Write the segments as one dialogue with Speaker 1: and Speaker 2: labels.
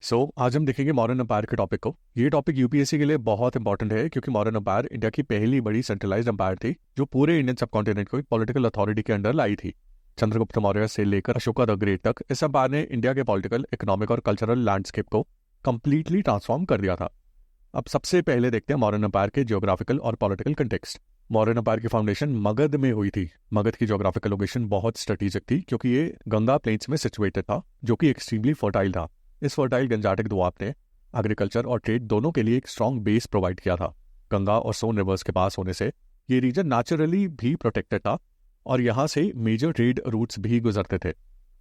Speaker 1: आज हम देखेंगे मॉडर्न एम्पायर के टॉपिक को। ये टॉपिक यूपीएससी के लिए बहुत इंपॉर्टेंट है क्योंकि मॉडर्न एम्पायर इंडिया की पहली बड़ी सेंट्रलाइज्ड एम्पायर थी जो पूरे इंडियन सबकॉन्टिनेंट को एक पॉलिटिकल अथॉरिटी के अंडर लाई थी। चंद्रगुप्त मौर्य से लेकर अशोका द ग्रेट तक इस एम्पायर ने इंडिया के पॉलिटिकल, इकोनॉमिक और कल्चरल लैंडस्केप को कंप्लीटली ट्रांसफॉर्म कर दिया था। अब सबसे पहले देखते हैं मॉडर्न एम्पायर के जियोग्राफिकल और पॉलिटिकल कंटेक्स्ट। मॉडर्न एम्पायर की फाउंडेशन मगध में हुई थी। मगध की ज्योग्राफिकल लोकेशन बहुत स्ट्रेटेजिक थी क्योंकि ये गंगा प्लेन्स में सिचुएटेड था जो कि एक्सट्रीमली फर्टाइल था। इस फर्टाइल गंजाटिक द्वीप ने एग्रीकल्चर और ट्रेड दोनों के लिए एक स्ट्रॉन्ग बेस प्रोवाइड किया था। गंगा और सोन रिवर्स के पास होने से ये रीजन नेचुरली भी प्रोटेक्टेड था और यहाँ से मेजर ट्रेड रूट्स भी गुजरते थे।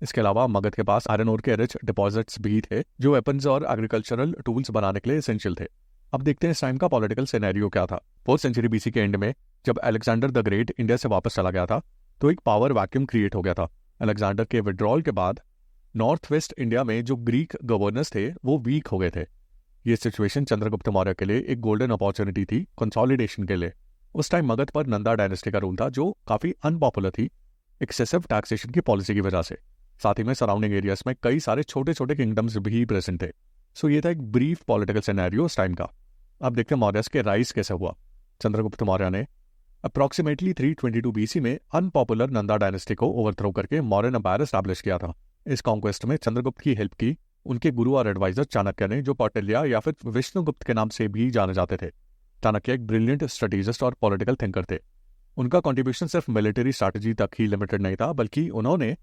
Speaker 1: इसके अलावा मगध के पास आयरन ओर के रिच डिपॉजिट्स भी थे जो वेपन्स और एग्रीकल्चरल टूल्स बनाने के लिए एसेंशियल थे। अब देखते हैं इस टाइम का पॉलिटिकल सिनेरियो क्या था। 4th सेंचुरी बीसी के एंड में जब अलेक्जेंडर द ग्रेट इंडिया से वापस चला गया था तो एक पावर वैक्यूम क्रिएट हो गया था। अलेक्जेंडर के विड्रॉल के बाद नॉर्थ वेस्ट इंडिया में जो ग्रीक गवर्नर्स थे वो वीक हो गए थे। ये सिचुएशन चंद्रगुप्त मौर्य के लिए एक गोल्डन अपॉर्चुनिटी थी कंसोलिडेशन के लिए। उस टाइम मगध पर नंदा डायनेस्टी का रूल था जो काफी अनपॉपुलर थी एक्सेसिव टैक्सेशन की पॉलिसी की वजह से। साथ ही में सराउंडिंग एरियाज में कई सारे छोटे छोटे किंगडम्स भी प्रेजेंट थे। सो ये था एक ब्रीफ पॉलिटिकल सिनेरियो उस टाइम का। अब देखते हैं मौर्यस के राइज कैसे हुआ। चंद्रगुप्त मौर्य ने अप्रॉक्सीमेटली 322 बीसी में अनपॉपुलर नंदा डायनेस्टी को ओवरथ्रो करके मॉडर्न एम्पायर एस्टैब्लिश किया था। इस कॉन्क्वेस्ट में चंद्रगुप्त की हेल्प की उनके गुरु और एडवाइजर चाणक्य ने, जो कौटिल्य या फिर विष्णुगुप्त के नाम से भी जाने जाते थे। चाणक्य एक ब्रिलियंट स्ट्रेटेजिस्ट और पॉलिटिकल थिंकर थे। उनका कंट्रीब्यूशन सिर्फ मिलिट्री स्ट्रैटेजी तक ही लिमिटेड नहीं था बल्कि उन्होंने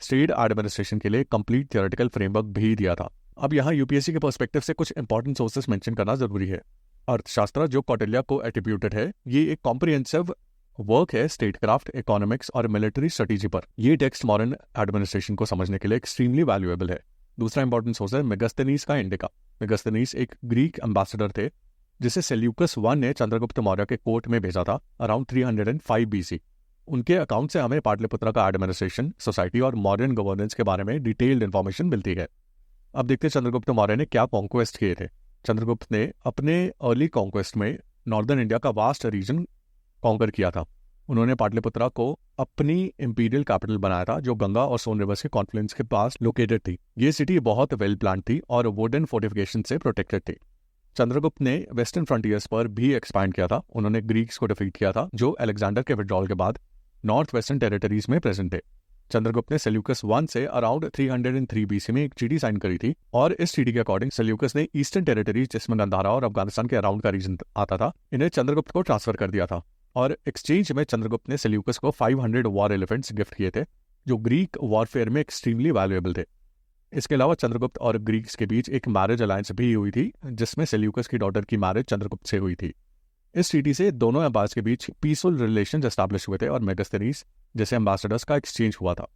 Speaker 1: स्टेट एडमिनिस्ट्रेशन के लिए कंप्लीट थियोरेटिकल फ्रेमवर्क भी दिया था। अब यहाँ यूपीएससी के पर्सपेक्टिव से कुछ इंपॉर्टेंट सोर्सेस मेंशन करना जरूरी है। अर्थशास्त्र जो कौटिल्य को एट्रीब्यूटेड है, ये एक कॉम्प्रिहेंसिव वर्क है स्टेटक्राफ्ट, इकोनॉमिक्स और मिलिट्री स्ट्रेटेजी पर। ये टेक्स्ट मॉडर्न एडमिनिस्ट्रेशन को समझने के लिए एक्सट्रीमली वैल्यूएबल है। दूसरा इंपॉर्टेंट सोर्स है मेगास्थनीज का इंडिका। मेगास्थनीज एक ग्रीक एम्बेसडर थे जिसे सेल्यूकस I ने चंद्रगुप्त मौर्य के कोर्ट में भेजा था अराउंड 305 बीसी। उनके अकाउंट से हमें पाटलिपुत्र का एडमिनिस्ट्रेशन, सोसाइटी और मॉडर्न गवर्नेंस के बारे में डिटेल्ड इन्फॉर्मेशन मिलती है। अब देखते हैं चंद्रगुप्त मौर्य ने क्या कॉन्क्वेस्ट किए थे। चंद्रगुप्त ने अपने अर्ली कॉन्क्वेस्ट में नॉर्दर्न इंडिया का वास्ट रीजन कॉन्कर किया था। उन्होंने पाटलिपुत्रा को अपनी इंपीरियल कैपिटल बनाया था जो गंगा और सोन रिवर्स के कॉन्फ्लुएंस के पास लोकेटेड थी। ये सिटी बहुत वेल प्लान थी और वुडन फोर्टिफिकेशन से प्रोटेक्टेड थी। चंद्रगुप्त ने वेस्टर्न फ्रंटियर्स पर भी एक्सपैंड किया था। उन्होंने ग्रीक्स को डिफीट किया था जो अलेक्जेंडर के विड्रॉल के बाद नॉर्थ वेस्टर्न टेरिटरीज में प्रेजेंट थे। चंद्रगुप्त ने सेल्यूकस I से अराउंड 303 बीसी में एक ट्रीटी साइन करी थी और इस ट्रीटी के अकॉर्डिंग सेल्यूकस ने ईस्टर्न टेरिटरीज जिसमें गंधारा और अफगानिस्तान के अराउंड का रीजन आता था, इन्हें चंद्रगुप्त को ट्रांसफर कर दिया था। और एक्सचेंज में चंद्रगुप्त ने सेल्यूकस को 500 वॉर एलिफेंट्स गिफ्ट किए थे जो ग्रीक वॉरफेयर में एक्सट्रीमली वैल्यूएबल थे। इसके अलावा चंद्रगुप्त और ग्रीक्स के बीच एक मैरिज अलायंस भी हुई थी जिसमें सेल्यूकस की डॉटर की मैरिज चंद्रगुप्त से हुई थी। इस ट्रीटी से दोनों एम्पायर्स के बीच पीसफुल रिलेशन एस्टैब्लिश हुए थे और मेगास्थनीज जैसे एम्बेसडर्स का एक्सचेंज हुआ था।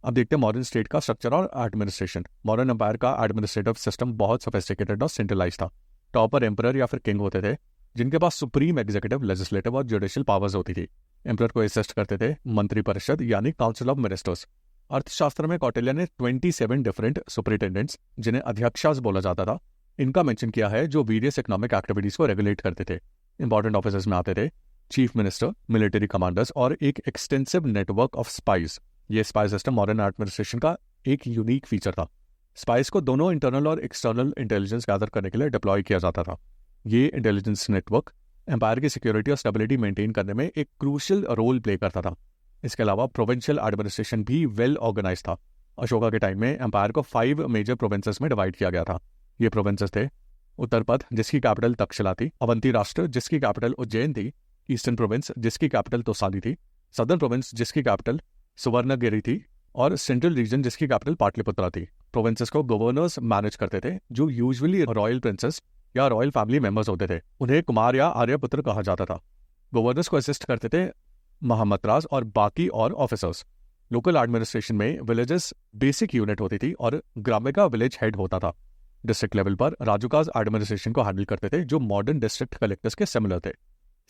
Speaker 1: अब देखते हैं मॉडर्न स्टेट का स्ट्रक्चर और एडमिनिस्ट्रेशन। मॉडर्न एम्पायर का एडमिनिस्ट्रेटिव सिस्टम बहुत सोफिस्टिकेटेड और सेंट्रलाइज था। टॉप पर एम्परर या फिर किंग होते थे जिनके पास सुप्रीम एग्जीक्यूटिव, लेजिस्लेटिव और जुडिशियल पावर्स होती थी। एम्परर को असिस्ट करते थे मंत्री परिषद यानी काउंसिल ऑफ मिनिस्टर्स। अर्थशास्त्र में कौटिल्य ने 27 डिफरेंट सुपरिटेंडेंट्स, जिन्हें अध्यक्षास बोला जाता था, इनका मेंशन किया है जो वेरियस इकोनॉमिक एक्टिविटीज को रेगुलेट करते थे। इंपॉर्टेंट ऑफिसर्स में आते थे चीफ मिनिस्टर, मिलिट्री कमांडर्स और एक एक्सटेंसिव नेटवर्क ऑफ स्पाइस। ये स्पाई सिस्टम मॉडर्न एडमिनिस्ट्रेशन का एक यूनिक फीचर था। स्पाइस को दोनों इंटरनल और एक्सटर्नल इंटेलिजेंस गैदर करने के लिए डिप्लॉय किया जाता था। ये इंटेलिजेंस नेटवर्क एम्पायर की सिक्योरिटी और स्टेबिलिटी मेंटेन करने में एक क्रूशियल रोल प्ले करता था। इसके अलावा प्रोविंशियल एडमिनिस्ट्रेशन भी वेल ऑर्गेनाइज था। अशोका के टाइम में एम्पायर को 5 मेजर प्रोविंसेस में डिवाइड किया गया था। ये प्रोविंसेस थे उत्तर पथ जिसकी कैपिटल तक्षशिला थी, अवंती राष्ट्र जिसकी कैपिटल उज्जैन थी, ईस्टर्न प्रोविंस जिसकी कैपिटल तोसाली थी, सदर्न प्रोविंस जिसकी कैपिटल सुवर्णगिरी थी और सेंट्रल रीजन जिसकी कैपिटल पाटलिपुत्रा थी। प्रोविंसेस को गवर्नर्स मैनेज करते थे जो यूजुअली रॉयल प्रिंसेस या रॉयल फैमिली मेंबर्स होते थे। उन्हें कुमार या आर्यपुत्र कहा जाता था। गवर्नर्स को असिस्ट करते थे महामत्रास और बाकी और ऑफिसर्स। लोकल एडमिनिस्ट्रेशन में विलेजेस बेसिक यूनिट होती थी और ग्राम्य का विलेज हेड होता था। डिस्ट्रिक्ट लेवल पर राजुकास एडमिनिस्ट्रेशन को हैंडल करते थे जो मॉडर्न डिस्ट्रिक्ट कलेक्टर्स के सिमिलर थे।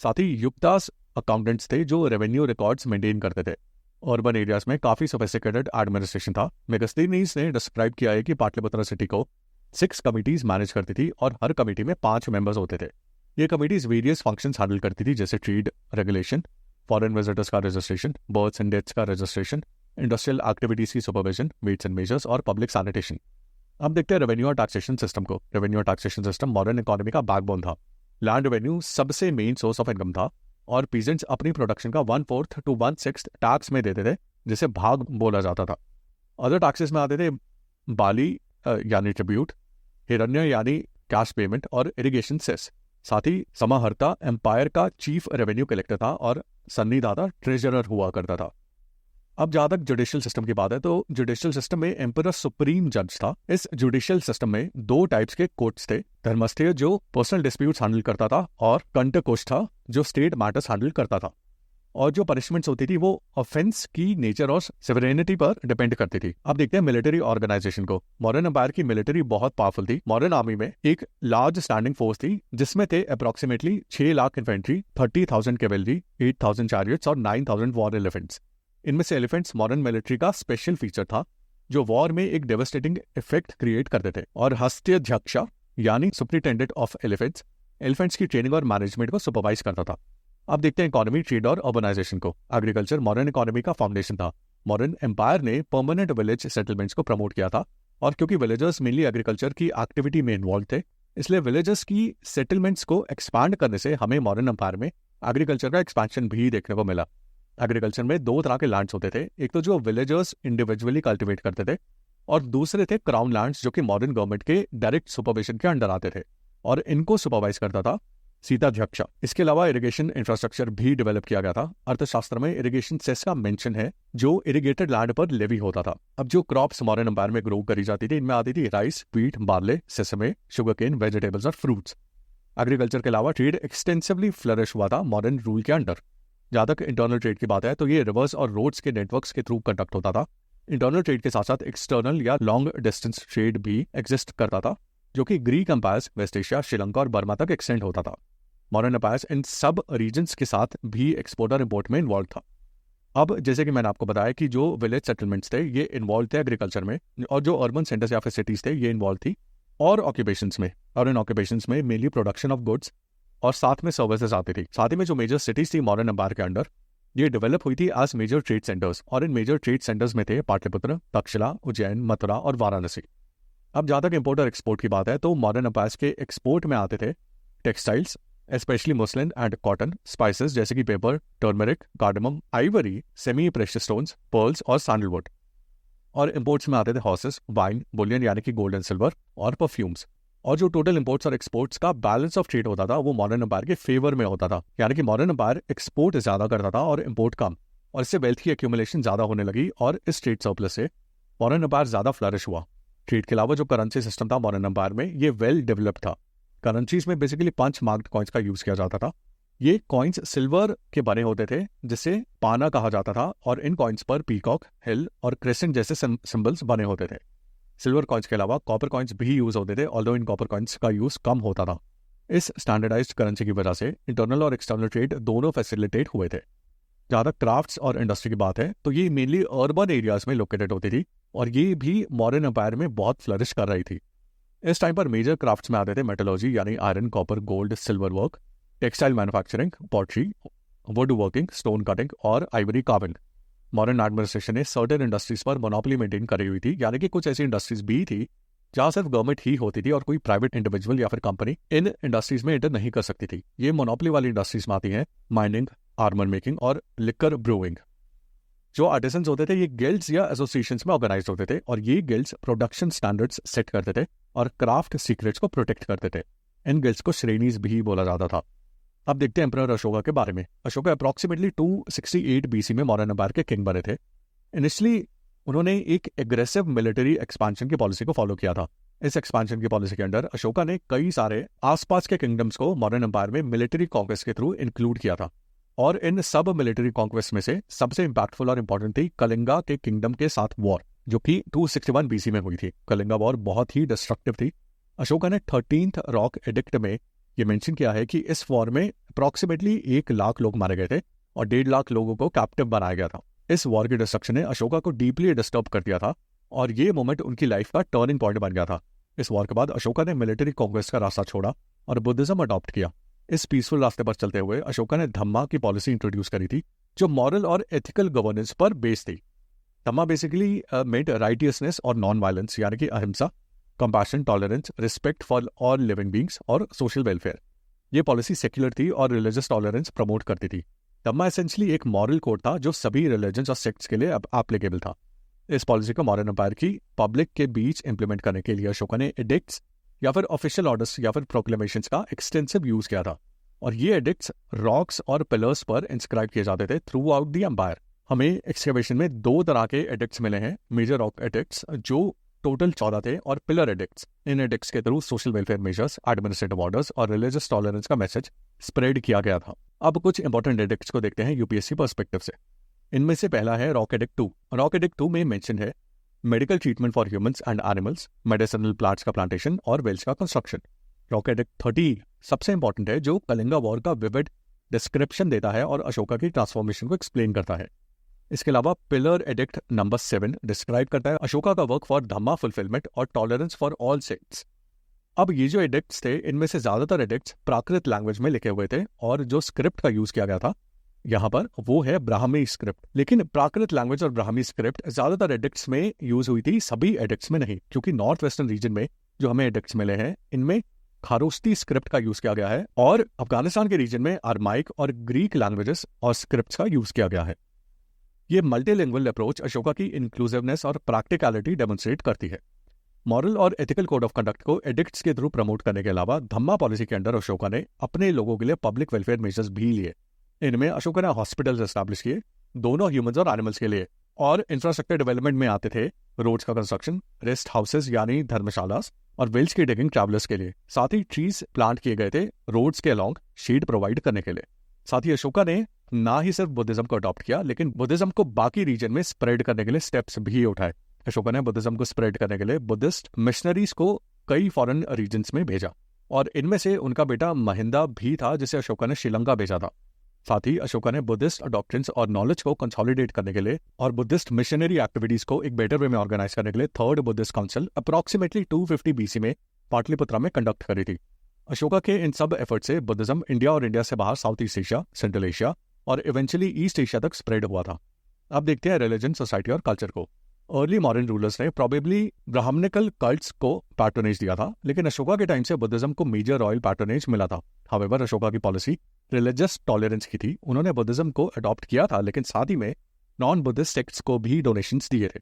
Speaker 1: साथ ही युक्तास अकाउंटेंट्स थे जो रेवेन्यू रिकॉर्ड्स मेंटेन करते थे। अर्बन एरियाज में काफी सोफिस्टिकेटेड एडमिनिस्ट्रेशन था। मेगास्थनीज ने डिस्क्राइब किया है कि पाटलिपुत्र सिटी को 6 कमिटीज मैनेज करती थी और हर कमेटी में 5 मेंबर्स होते थे। ये कमिटीज वेरियस फंक्शंस हैंडल करती थी जैसे ट्रेड रेगुलेशन, फॉरेन विजिटर्स का रजिस्ट्रेशन, बर्थ्स एंड डेथ्स का रजिस्ट्रेशन, इंडस्ट्रियल एक्टिविटीज की सुपरविजन, वेट्स एंड मेजर्स और पब्लिक सैनिटेशन। अब देखते हैं रेवेन्यू और टैक्सेशन सिस्टम को। रेवेन्यू और टैक्सेशन सिस्टम मॉडर्न इकोनॉमी का बैकबोन था। लैंड रेवेन्यू सबसे मेन सोर्स ऑफ इनकम था और पीजेंट्स अपनी प्रोडक्शन का 1/4 to 1/6 टैक्स में देते थे, जिसे भाग बोला जाता था। अदर टैक्सेस में आते थे बाली यानी ट्रिब्यूट, हिरण्य यानी कैश पेमेंट और इरिगेशन सेस। साथ ही समाहर्ता एम्पायर का चीफ रेवेन्यू कलेक्टर था और सन्निदाता ट्रेजरर हुआ करता था। अब जहां तक जुडिशियल सिस्टम की बात है, तो जुडिशियल सिस्टम में एम्परर सुप्रीम जज था। इस जुडिशियल सिस्टम में 2 टाइप्स के कोर्ट्स थे, धर्मस्थ्य जो पर्सनल डिस्प्यूट्स हैंडल करता था और कंटकोष्ठ था जो स्टेट मैटर्स हैंडल करता था। और जो पनिशमेंट्स होती थी वो ऑफेंस की नेचर और सिवरेनिटी पर डिपेंड करती थी। अब देखते हैं मिलिट्री ऑर्गेनाइजेशन को। मॉडर्न एम्पायर की मिलिट्री बहुत पावरफुल थी। मॉडर्न आर्मी में एक लार्ज स्टैंडिंग फोर्स थी जिसमें थे approximately 6 lakh infantry, 30,000 cavalry, 8,000 chariots और 9,000 वॉर एलिफेंट्स। इनमें से एलिफेंट्स मॉडर्न मिलिट्री का स्पेशल फीचर था जो वॉर में एक डेवास्टेटिंग इफेक्ट क्रिएट करते थे। और हस्त्यध्यक्ष यानी सुप्रिटेंडेंट ऑफ एलिफेंट्स एलिफेंट्स की ट्रेनिंग और मैनेजमेंट को सुपरवाइज करता था। अब देखते हैं इकोनॉमी, ट्रेड और अर्बनाइजेशन को। एग्रीकल्चर मॉडर्न इकोनॉमी का फाउंडेशन था। मॉडर्न एम्पायर ने परमानेंट विलेज सेटलमेंट्स को प्रमोट किया था और क्योंकि विलेजर्स मेनली एग्रीकल्चर की एक्टिविटी में इन्वॉल्व थे, इसलिए विलेजर्स की सेटलमेंट्स को एक्सपांड करने से हमें मॉडर्न एम्पायर में एग्रीकल्चर का एक्सपेंशन भी देखने को मिला। एग्रीकल्चर में 2 तरह के लैंड्स होते थे, एक तो जो विलेजर्स इंडिविजुअली कल्टिवेट करते थे और दूसरे थे क्राउन लैंड्स जो कि मॉडर्न गवर्नमेंट के डायरेक्ट सुपरविजन के अंडर आते थे और इनको सुपरवाइज करता था सीताध्यक्ष। इसके अलावा इरिगेशन इंफ्रास्ट्रक्चर भी डेवलप किया गया था। अर्थशास्त्र में इरिगेशन सेस का मेंशन है जो इरिगेटेड लैंड पर लेवी होता था। अब जो क्रॉप्स मॉडर्न एम्पायर में ग्रो करी जाती थी, इनमें आती थी rice, wheat, barley, sesame, sugarcane, vegetables और फ्रूट्स। एग्रीकल्चर के अलावा ट्रेड एक्सटेंसिवली फ्लरिश हुआ था मॉडर्न रूल के अंडर। जहाँ तक इंटरनल ट्रेड की बात है तो ये रिवर्स और रोड्स के नेटवर्क्स के थ्रू कंडक्ट होता था। इंटरनल ट्रेड के साथ साथ एक्सटर्नल या लॉन्ग डिस्टेंस ट्रेड भी एग्जिस्ट करता था जो कि Greek empires, west Asia, Sri Lanka और बर्मा तक एक्सटेंड होता था। मॉडर्न एम्पायर्स इन सब रीजन्स के साथ भी एक्सपोर्ट और इम्पोर्ट में इन्वॉल्व था। अब जैसे कि मैंने आपको बताया कि जो विलेज सेटलमेंट्स थे ये इन्वॉल्व थे एग्रीकल्चर में, और जो अर्बन सेंटर्स या फिर सिटीज थे ये इन्वॉल्व थी और ऑक्यूपेशंस में। और इन ऑक्यूपेशंस में मेनली प्रोडक्शन ऑफ गुड्स और साथ में सर्विसेज आती थी। साथ ही में जो मेजर सिटीज थी मॉडर्न एम्पायर के अंडर, ये डेवलप हुई थी एज मेजर ट्रेड सेंटर्स और इन मेजर ट्रेड सेंटर्स में थे पाटलिपुत्र, तक्षशिला, उज्जैन, मथुरा और वाराणसी। अब जहाँ तक इम्पोर्ट और एक्सपोर्ट की बात है तो मॉडर्न एम्पायर्स के एक्सपोर्ट में आते थे textiles, specially muslin and cotton, spices जैसे कि paper, turmeric, cardamom, Ivory, semi precious stones, pearls और सैंडलवुड। और इम्पोर्ट्स में आते थे हॉर्सेस, वाइन, बुलियन यानी कि गोल्ड एंड सिल्वर और परफ्यूम्स। और जो टोटल इंपोर्ट्स और एक्सपोर्ट्स का बैलेंस ऑफ ट्रेड होता था वो मॉडर्न एम्पायर के फेवर में होता था, यानी कि मॉडर्न एम्पायर एक्सपोर्ट ज्यादा करता था और इंपोर्ट कम, और इससे वेल्थ की एक्यूमुलेशन ज्यादा होने लगी और इस ट्रेड सरप्लस से मॉडर्न एम्पायर ज्यादा फ्लरिश हुआ। ट्रेड के अलावा जो करेंसी सिस्टम था मॉडर्न एम्पायर में ये वेल डेवलप्ड था। करेंसीज में बेसिकली 5 मार्क्ड कॉइन्स का यूज किया जाता था। ये कॉइन्स सिल्वर के बने होते थे जिसे पाना कहा जाता था और इन कॉइन्स पर पीकॉक, हिल और क्रेसेंट जैसे सिंबल्स बने होते थे। सिल्वर कॉइन्स के अलावा कॉपर कॉइन्स भी यूज होते थे, ऑल्दो इन कॉपर कॉइन्स का यूज कम होता था। इस स्टैंडर्डाइज्ड करेंसी की वजह से इंटरनल और एक्सटर्नल ट्रेड दोनों फैसिलिटेट हुए थे। जहाँ तक क्राफ्ट्स और इंडस्ट्री की बात है तो ये मेनली अर्बन एरियाज में लोकेटेड होती थी और ये भी मॉडर्न एम्पायर में बहुत फ्लरिश कर रही थी। इस टाइम पर मेजर क्राफ्ट्स में आते थे मेटलर्जी यानी iron, copper, gold, silver work, textile manufacturing, pottery, would working, stone cutting और आइवरी कार्विंग। मॉडर्न एडमिनिस्ट्रेशन ने सर्टेन इंडस्ट्रीज पर मोनोपोली मेंटेन करी हुई थी, यानी कि कुछ ऐसी इंडस्ट्रीज भी थी जहां सिर्फ गवर्नमेंट ही होती थी और कोई प्राइवेट इंडिविजुअल या फिर कंपनी इन इंडस्ट्रीज में एंटर नहीं कर सकती थी। ये मोनोपोली वाली इंडस्ट्रीज में आती हैं माइनिंग, आर्मर मेकिंग और लिकर ब्रूइंग। जो आर्टिसंस होते थे ये गिल्ड्स या एसोसिएशंस में ऑर्गेनाइज होते थे और ये गिल्ड्स प्रोडक्शन स्टैंडर्ड्स सेट करते थे और क्राफ्ट सीक्रेट्स को प्रोटेक्ट करते थे। इन गिल्ड्स को श्रेणीज भी बोला जाता था। अब देखते हैं एम्परर अशोका के बारे में। अशोका अप्रॉक्सीमेटली 268 BC में मॉडर्न एम्पायर के किंग बने थे। इनिशियली उन्होंने एक एग्रेसिव मिलिट्री एक्सपेंशन की पॉलिसी को फॉलो किया था। इस एक्सपेंशन की पॉलिसी के अंडर अशोका ने कई सारे आसपास के किंगडम्स को मॉडर्न एम्पायर में मिलिट्री कॉन्क्वेस्ट के थ्रू इंक्लूड किया था और इन सब मिलिट्री कॉन्क्वेस्ट में से सबसे इंपैक्टफुल और इंपॉर्टेंट थी कलिंगा के किंगडम के साथ वॉर, जो कि 261 BC में हुई थी। कलिंगा वॉर बहुत ही डिस्ट्रक्टिव थी। अशोका ने 13th रॉक एडिक्ट में ये मेंशन किया है कि इस वॉर में अप्रॉक्सीमेटली 1 लाख लोग मारे गए थे और 1.5 लाख लोगों को कैप्टिव बनाया गया था। इस वॉर की डिस्ट्रक्शन ने अशोका को डीपली डिस्टर्ब कर दिया था और ये मोमेंट उनकी लाइफ का टर्निंग पॉइंट बन गया था। इस वॉर के बाद अशोका ने मिलिट्री कॉन्क्वेस्ट का रास्ता छोड़ा और बुद्धिज्म अडॉप्ट किया। इस पीसफुल रास्ते पर चलते हुए अशोका ने धम्मा की पॉलिसी इंट्रोड्यूस करी थी जो मॉरल और एथिकल गवर्नेंस पर बेस्ड थी। धम्मा बेसिकली मेड राइटियसनेस और नॉन वायलेंस यानी कि अहिंसा, compassion, tolerance, respect for all living beings और सोशल वेलफेयर। ये पॉलिसी सेक्युलर थी और रिलीजियस टॉलरेंस प्रमोट करती थी। धम्मा एसेंशियली एक मॉरल कोड था जो सभी रिलीजन्स और सेक्ट्स के लिए अब एप्लीकेबल था। इस पॉलिसी को मॉडर्न एम्पायर की पब्लिक के बीच इंप्लीमेंट करने के लिए अशोका ने एडिक्ट्स या फिर ऑफिशियल ऑर्डर्स या फिर प्रोक्लेमेशंस का एक्सटेंसिव यूज किया था, और ये एडिक्ट्स रॉक्स और पिलर्स पर इंस्क्राइब किए जाते थे थ्रू आउट द एम्पायर। हमें एक्सकेवेशन में 2 तरह के एडिक्ट्स मिले हैं, मेजर रॉक एडिक्ट्स जो टोटल 14 थे, और पिलर एडिक्ट्स। इन एडिक्ट्स के through social welfare measures, administrative orders और रिलीजियस टॉलरेंस का मैसेज स्प्रेड किया गया था। अब कुछ इंपॉर्टेंट एडिक्ट्स को देखते हैं यूपीएससी पर्सपेक्टिव से। इनमें से पहला है रॉक एडिक्ट 2। रॉक एडिक्ट 2 में मेंशन है medical treatment for humans and animals, medicinal plants का प्लांटेशन और वेल्स का कंस्ट्रक्शन। रॉक एडिक्ट 30 सबसे इंपॉर्टेंट है, जो कलिंगा वॉर का विविड डिस्क्रिप्शन देता है और अशोका की ट्रांसफॉर्मेशन को एक्सप्लेन करता है। इसके अलावा पिलर एडिक्ट नंबर 7 डिस्क्राइब करता है अशोका का वर्क फॉर धम्मा फुलफिलमेंट और टॉलरेंस फॉर ऑल सेक्ट्स। अब ये जो एडिक्ट्स थे, इनमें से ज्यादातर एडिक्ट्स प्राकृत लैंग्वेज में लिखे हुए थे, और जो स्क्रिप्ट का यूज किया गया था यहाँ पर वो है ब्राह्मी स्क्रिप्ट। लेकिन प्राकृत लैंग्वेज और ब्राह्मी स्क्रिप्ट ज्यादातर एडिक्ट्स में यूज हुई थी, सभी एडिक्ट्स में नहीं, क्योंकि नॉर्थ वेस्टर्न रीजन में जो हमें एडिक्ट्स मिले हैं इनमें खारोस्ती स्क्रिप्ट का यूज किया गया है, और अफगानिस्तान के रीजन में अरमाइक और ग्रीक लैंग्वेजेस और स्क्रिप्ट्स का यूज किया गया है। ये मल्टीलिंगुअल अप्रोच अशोका की इंक्लूसिवनेस और प्रैक्टिकलिटी डेमोन्स्ट्रेट करती है। मॉरल और एथिकल कोड ऑफ कंडक्ट को एडिक्ट्स के थ्रू प्रमोट करने के अलावा धम्मा पॉलिसी के अंडर अशोका ने अपने लोगों के लिए पब्लिक वेलफेयर मेजर्स भी लिए। इनमें अशोका ने हॉस्पिटल्स एस्टैब्लिश किए, दोनों ह्यूमंस और एनिमल्स के लिए, और इंफ्रास्ट्रक्चर डेवलपमेंट में आते थे रोड्स का कंस्ट्रक्शन, रेस्ट हाउसेस यानी धर्मशालास, और वेल्स की डिगिंग ट्रैवलर्स के लिए। साथ ही ट्रीज प्लांट किए गए थे रोड्स के अलॉन्ग शेड प्रोवाइड करने के लिए। साथ ही अशोका ने ना ही सिर्फ बुद्धिज्म को अडॉप्ट किया, लेकिन बुद्धिज्म को बाकी रीजन में स्प्रेड करने के लिए स्टेप्स भी उठाए। अशोका ने बुद्धिज्म को स्प्रेड करने के लिए बुद्धिस्ट मिशनरीज को कई फॉरेन रीजन्स में भेजा, और इनमें से उनका बेटा महिंदा भी था जिसे अशोका ने श्रीलंका भेजा था। साथ ही अशोका ने बुद्धिस्ट डॉक्ट्रिन्स और नॉलेज को कंसोलिडेट करने के लिए और बुद्धिस्ट मिशनरी एक्टिविटीज को एक बेटर वे में ऑर्गेनाइज करने के लिए third Buddhist council approximately 250 BC में पाटलिपुत्रा में कंडक्ट करी थी। अशोका के इन सब एफर्ट से बुद्धिज्म इंडिया और इंडिया से बाहर south east Asia, central Asia और इवेंचुअली ईस्ट एशिया तक स्प्रेड हुआ था। अब देखते हैं रिलीजन, सोसाइटी और कल्चर को। अर्ली मॉडर्न रूलर्स ने प्रोबेबली ब्राह्मणिकल कल्ट्स को पैट्रोनेज दिया था, लेकिन अशोका के टाइम से बुद्धिज्म को मेजर रॉयल पैट्रोनेज मिला था। हाउएवर अशोका की पॉलिसी रिलीजियस टॉलरेंस की थी। उन्होंने बुद्धिज्म को अडॉप्ट किया था, लेकिन साथ ही में नॉन बुद्धिस्ट सेक्ट्स को भी डोनेशंस दिए थे।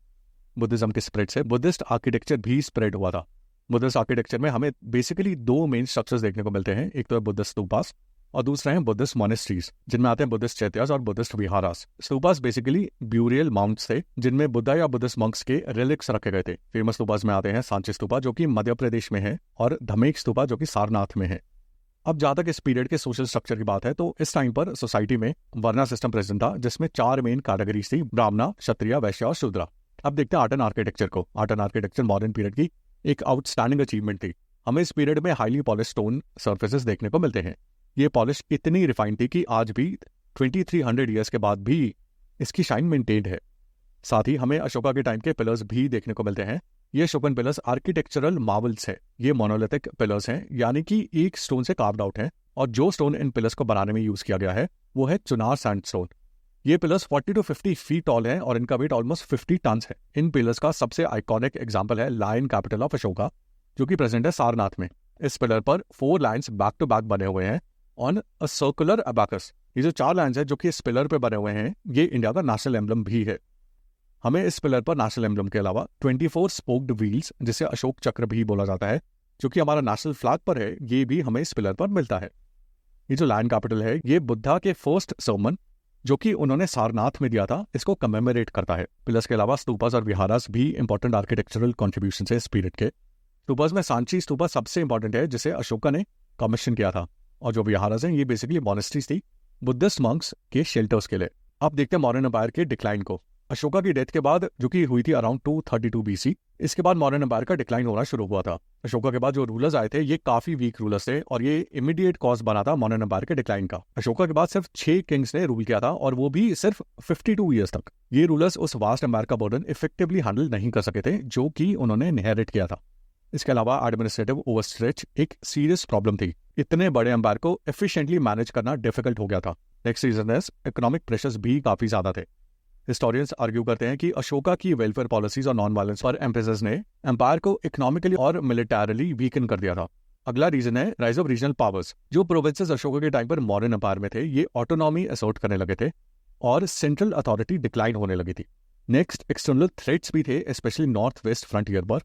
Speaker 1: बुद्धिज्म के स्प्रेड से बुद्धिस्ट आर्किटेक्चर भी स्प्रेड हुआ था। बुद्धिस्ट आर्किटेक्चर में हमें बेसिकली 2 मेन स्ट्रक्चर्स देखने को मिलते हैं, एक तो है बुद्धिस्ट स्तूपास और दूसरा है बुद्धिस्ट मोनेस्ट्रीज, जिनमें आते हैं बुद्धिस्ट चैत्यास और Buddhist विहारास। Stupas basically burial mounts थे जिनमें बुद्धा या बुद्धिस्ट मंक्स के रिलिक्स रखे गए थे। फेमस स्तूपास में आते हैं सांची स्तूपा जो कि मध्य प्रदेश में है, और धमेक स्तूपा जो कि सारनाथ में है। अब जहाँ तक इस पीरियड के सोशल स्ट्रक्चर की बात है, तो इस टाइम पर सोसाइटी में वर्ना सिस्टम प्रेजेंट था, जिसमें 4 मेन कैटेगरीज थी, ब्राह्मणा, क्षत्रिय, वैश्य और शूद्रा। अब देखते हैं आर्ट एंड आर्किटेक्चर को। Art and architecture modern period की एक आउटस्टैंडिंग अचीवमेंट थी। हमें इस पीरियड में हाईली पॉलिश स्टोन सर्फेसेस देखने को मिलते हैं। ये पॉलिश इतनी रिफाइंड थी कि आज भी 2300 ईयर्स के बाद भी इसकी शाइन मेंटेन्ड है। साथ ही हमें अशोका के टाइम के पिलर्स भी देखने को मिलते हैं। ये अशोकन पिलर्स आर्किटेक्चरल मार्वल्स है। ये मोनोलिथिक पिलर्स हैं, यानी कि एक स्टोन से कार्व्ड आउट है, और जो स्टोन इन पिलर्स को बनाने में यूज किया गया है वो है चुनार सैंडस्टोन। ये पिलर्स 40 to 50 फीट टॉल हैं और इनका वेट ऑलमोस्ट 50 टन है। इन पिलर्स का सबसे आइकॉनिक एग्जांपल है लायन कैपिटल ऑफ अशोका, जो कि प्रेजेंट है सारनाथ में। इस पिलर पर 4 लाइन्स बैक टू बैक बने हुए हैं ऑन अ सर्कुलर अबाकस। ये जो 4 लाइन्स है जो कि इस पिलर पे बने हुए हैं, ये इंडिया का नेशनल एम्बलम भी है। हमें इस पिलर पर नेशनल एम्बलम के अलावा 24 स्पोक्ड व्हील्स, जिसे अशोक चक्र भी बोला जाता है, जो कि हमारा नेशनल फ्लैग पर है, ये भी हमें इस पिलर पर मिलता है। ये जो लायन कैपिटल है, ये बुद्धा के फर्स्ट सर्मन जो कि उन्होंने सारनाथ में दिया था, इसको कमेमोरेट करता है। पिलर्स के अलावा स्तूपास और विहारास भी इंपॉर्टेंट आर्किटेक्चरल कॉन्ट्रीब्यूशन है इस पीरियड के। स्तूपास में सांची स्तूपा सबसे इंपॉर्टेंट है, जिसे अशोका ने कमीशन किया था, और जो विहारास हैं ये बेसिकली मॉनेस्ट्रीज थी बुद्धिस्ट मंक्स के शेल्टर्स के लिए। अब देखते हैं मॉडर्न एम्पायर के डिक्लाइन को। अशोका की डेथ के बाद, जो कि हुई थी अराउंड 232 बीसी, इसके बाद मॉडर्न एम्पायर का डिक्लाइन होना शुरू हुआ था। अशोका के बाद जो रूलर्स आए थे ये काफी वीक रूलर्स थे, और ये इमीडिएट कॉज बना था मॉडर्न एम्पायर के डिक्लाइन का। अशोका के बाद सिर्फ 6 किंग्स ने रूल किया था, और वो भी सिर्फ 52 ईयर्स तक। ये रूलर्स उस वास्ट एम्पायर का बर्डन इफेक्टिवली हैंडल नहीं कर सके थे जो कि उन्होंने इनहेरिट किया था। इसके अलावा एडमिनिस्ट्रेटिव ओवरस्ट्रेच एक सीरियस प्रॉब्लम थी। इतने बड़े एम्पायर को एफिशिएंटली मैनेज करना डिफिकल्ट हो गया था। नेक्स्ट रीजन है इकोनॉमिक प्रेशर्स भी काफी ज्यादा थे। हिस्टोरियंस आर्ग्यू करते हैं कि अशोका की वेलफेयर पॉलिसीज और नॉन वायलेंस पर एम्फेसिस ने एम्पायर को इकोनॉमिकली और मिलिटरली वीकन कर दिया था। अगला रीजन है राइज ऑफ रीजनल पावर्स। जो प्रोविंसेस अशोका के टाइम पर मौर्यन एम्पायर में थे, ये ऑटोनॉमी असर्ट करने लगे थे और सेंट्रल अथॉरिटी डिक्लाइन होने लगी थी। नेक्स्ट एक्सटर्नल थ्रेट्स भी थे, स्पेशली नॉर्थ वेस्ट फ्रंटियर पर।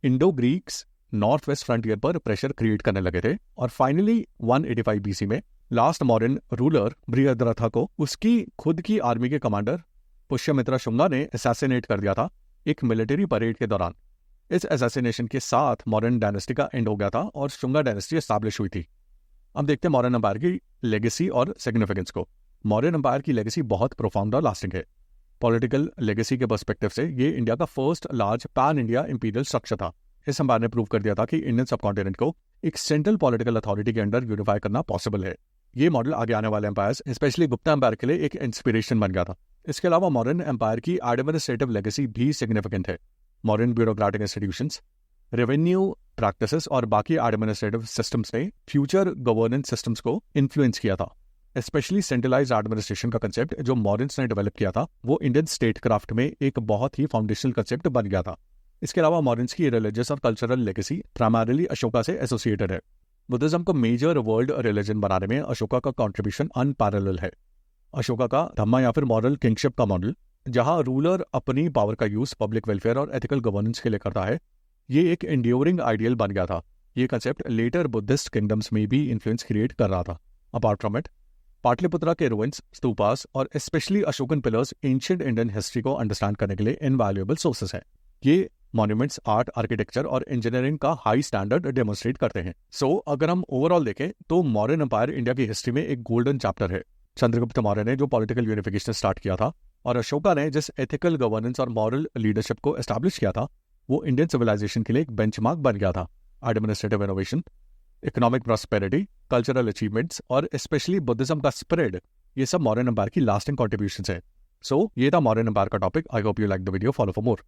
Speaker 1: Indo Greeks north west frontier पर प्रेशर क्रिएट करने लगे थे। और फाइनली 185 BC में लास्ट मौर्यन रूलर बृहद्रथ को उसकी खुद की आर्मी के कमांडर पुष्यमित्रा शुंगा ने असैसिनेट कर दिया था एक मिलिट्री परेड के दौरान। इस असैसिनेशन के साथ मौर्यन डायनेस्टी का एंड हो गया था और शुंगा डायनेस्टी एस्टैब्लिश हुई थी। अब देखते हैं मौर्यन एम्पायर की लेगेसी और सिग्निफिकेंस को। मौर्यन एम्पायर की लेगेसी बहुत प्रोफाउंड और लास्टिंग है। पॉलिटिकल लेगेसी के पर्सपेक्टिव से ये इंडिया का first large pan India imperial structure था। इस एम्पायर ने प्रूव कर दिया था कि इंडियन सबकॉन्टिनेंट को एक सेंट्रल पॉलिटिकल अथॉरिटी के अंडर यूनिफाई करना पॉसिबल है। ये मॉडल आगे आने वाले एम्पायर्स, स्पेशली गुप्ता एम्पायर के लिए एक इंस्पिरेशन बन गया था। इसके अलावा मॉडर्न एम्पायर की एडमिनिस्ट्रेटिव लेगेसी भी सिग्निफिकेंट है। Modern bureaucratic institutions, revenue practices और बाकी एडमिनिस्ट्रेटिव सिस्टम्स ने फ्यूचर गवर्नेंस सिस्टम्स को इन्फ्लुएंस किया था। स्पेशली सेंट्रलाइज्ड एडमिनिस्ट्रेशन का कंसेप्ट जो मॉरिन्स ने डेवलप किया था, वो इंडियन स्टेट क्राफ्ट में एक बहुत ही फाउंडेशनल कंसेप्ट बन गया था। इसके अलावा मॉरिन्स की रिलीजियस और कल्चरल लेगेसी प्राइमरीली अशोका से एसोसिएटेड है। बुद्धिज्म को मेजर वर्ल्ड रिलीजन बनाने में अशोका का कंट्रीब्यूशन अनपैरेलल है। अशोका का धम्मा या फिर मॉरल किंगशिप का मॉडल, जहां रूलर अपनी पावर का यूज पब्लिक वेलफेयर और एथिकल गवर्नेंस के लिए करता है, ये एक इंड्योरिंग आइडियल बन गया था। ये कंसेप्ट लेटर बुद्धिस्ट किंगडम्स में भी इन्फ्लुएंस क्रिएट कर रहा था। अपार्ट फ्रॉम इट, पाटलिपुत्रा के रुइंस, स्तूपास और specially Ashokan pillars ancient Indian history को अंडरस्टैंड करने के लिए इनवैल्यूएबल सोर्सेस हैं। ये मॉन्यूमेंट्स आर्ट, आर्किटेक्चर और इंजीनियरिंग का हाई स्टैंडर्ड डेमोन्स्ट्रेट करते हैं। सो अगर हम ओवरऑल देखें तो मौर्यन एम्पायर इंडिया की हिस्ट्री में एक गोल्डन चैप्टर है। चंद्रगुप्त मौर्य ने जो पॉलिटिकल यूनिफिकेशन स्टार्ट किया था और अशोका ने जिस एथिकल गवर्नेंस और मॉरल लीडरशिप को एस्टैब्लिश किया था, वो इंडियन सिविलाइजेशन के लिए एक बेंचमार्क बन गया था। Administrative innovation, economic prosperity, cultural achievements और स्पेशली बुद्धिज्म का स्प्रेड, ये सब मौर्यन एम्पायर की लास्टिंग कॉन्ट्रीब्यूशंस हैं। सो ये था मौर्यन एम्पायर का topic. I hope you like the video. Follow for more.